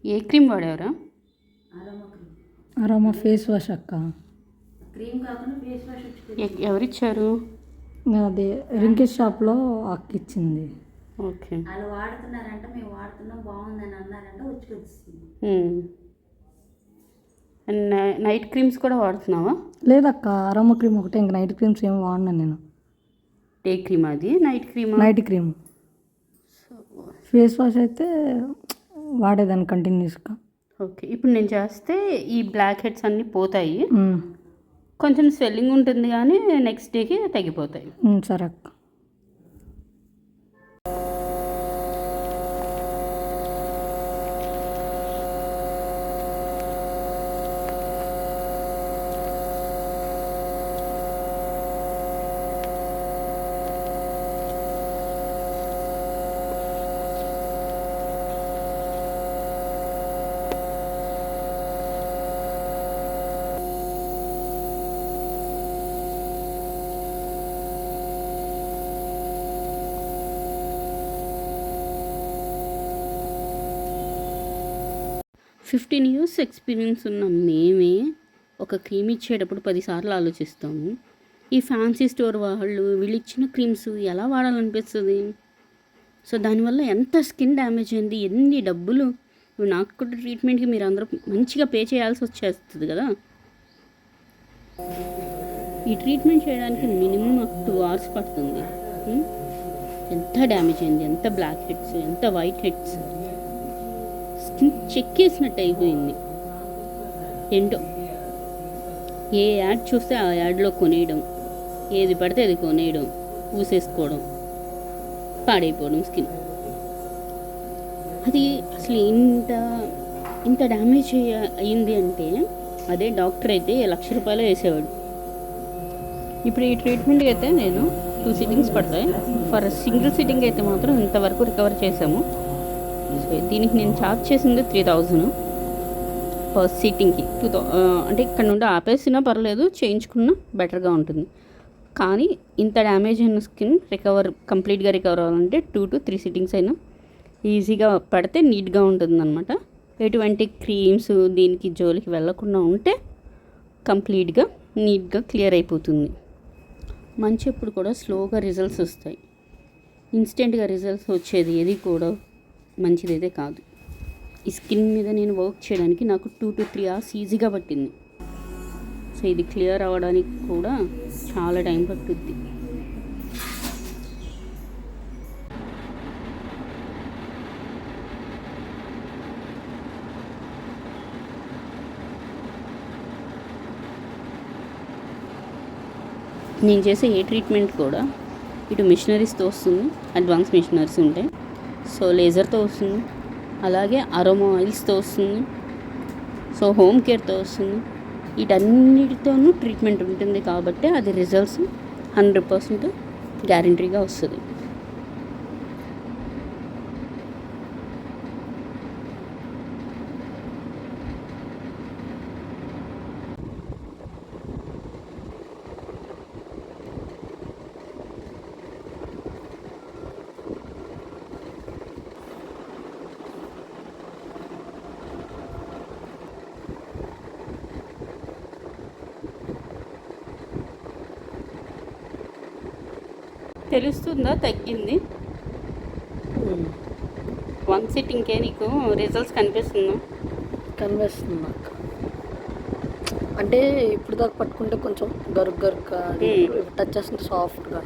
ఏ cream వాడేవరా? Aroma face wash అక్క. Cream కాకుండా face wash ఎవరిచ్చారు? అదే రింకేష్ షాప్లో అక్క ఇచ్చింది. ఓకే. వాళ్ళు వాడుతున్నారంట, మేము వాడుతున్నాం బాగుందని అన్నారంట, వచ్చింది. నైట్ క్రీమ్స్ కూడా వాడుతున్నావా? లేదక్క, అరోమా క్రీమ్ ఒకటే, ఇంక నైట్ క్రీమ్స్ ఏమి వాడినా నేను. డే క్రీమ్ అది, night cream. Night cream. Face wash అయితే వాడేదాన్ని కంటిన్యూస్గా. ఓకే. ఇప్పుడు నేను చేస్తే ఈ బ్లాక్ హెడ్స్ అన్నీ పోతాయి, కొంచెం స్వెల్లింగ్ ఉంటుంది కానీ నెక్స్ట్ డేకి తగ్గిపోతాయి. సరే అక్క. ఫిఫ్టీన్ ఇయర్స్ ఎక్స్పీరియన్స్ ఉన్న మేమే ఒక క్రీమ్ ఇచ్చేటప్పుడు 10 సార్లు ఆలోచిస్తాము. ఈ ఫ్యాన్సీ స్టోర్ వాళ్ళు వీళ్ళు ఇచ్చిన క్రీమ్స్ ఎలా వాడాలనిపిస్తుంది? సో దానివల్ల ఎంత స్కిన్ డ్యామేజ్ అయింది, ఎన్ని డబ్బులు. నాకు కూడా ట్రీట్మెంట్కి మీరు అందరూ మంచిగా పే చేయాల్సి వచ్చేస్తుంది కదా. ఈ ట్రీట్మెంట్ చేయడానికి మినిమం 2 hours పడుతుంది. ఎంత డ్యామేజ్ అయింది, ఎంత బ్లాక్ హెడ్స్, ఎంత వైట్ హెడ్స్, స్కిన్ చెక్కేసినట్టు అయిపోయింది. ఏంటో ఏ యాడ్ చూస్తే ఆ యాడ్లో కొనేయడం, ఏది పడితే అది కొనేయడం, పూసేసుకోవడం, పాడైపోవడం స్కిన్. అది అసలు ఇంత డ్యామేజ్ అయ్యింది అంటే అదే డాక్టర్ అయితే ₹1,00,000 వేసేవాడు. ఇప్పుడు ఈ ట్రీట్మెంట్కి అయితే నేను 2 sittings పడతాయి. ఫర్ సింగిల్ సిట్టింగ్ అయితే మాత్రం ఇంతవరకు రికవర్ చేసాము. సో దీనికి నేను ఛార్జ్ చేసింది 3,000 పర్ సిట్టింగ్కి. అంటే ఇక్కడ నుండి ఆపేసినా పర్లేదు, చేయించుకున్నా బెటర్గా ఉంటుంది. కానీ ఇంత డ్యామేజ్ అయిన స్కిన్ కంప్లీట్గా రికవర్ అవ్వాలంటే 2 to 3 sittings అయినా ఈజీగా పడితే నీట్గా ఉంటుంది అనమాట. ఎటువంటి క్రీమ్స్ దీనికి జోలికి వెళ్ళకుండా ఉంటే కంప్లీట్గా నీట్గా క్లియర్ అయిపోతుంది. మంచి ఎప్పుడు కూడా స్లోగా రిజల్ట్స్ వస్తాయి. ఇన్స్టెంట్గా రిజల్ట్స్ వచ్చేది ఏది కూడా మంచిదైతే కాదు. ఈ స్కిన్ మీద నేను వర్క్ చేయడానికి నాకు 2 to 3 hours ఈజీగా పట్టింది. సో ఇది క్లియర్ అవ్వడానికి కూడా చాలా టైం పట్టుద్ది. నేను చేసే ఏ ట్రీట్మెంట్ కూడా ఇటు మిషనరీస్తో వస్తుంది, అడ్వాన్స్ మిషనరీస్ ఉంటాయి. సో లేజర్తో వస్తుంది, అలాగే అరోమా ఆయిల్స్తో వస్తుంది, సో హోమ్ కేర్తో వస్తుంది. వీటన్నిటితోనూ ట్రీట్మెంట్ ఉంటుంది కాబట్టి అది రిజల్ట్స్ 100% గ్యారంటీగా వస్తుంది. తెలుస్తుందా తగ్గింది? 1 సిట్టింగ్కే నీకు రిజల్ట్స్ కనిపిస్తుందా? కనిపిస్తుంది అక్క. అంటే ఇప్పుడు దాకా పట్టుకుంటే కొంచెం గరుగ్గా టచ్ చేస్తుంటే సాఫ్ట్గా.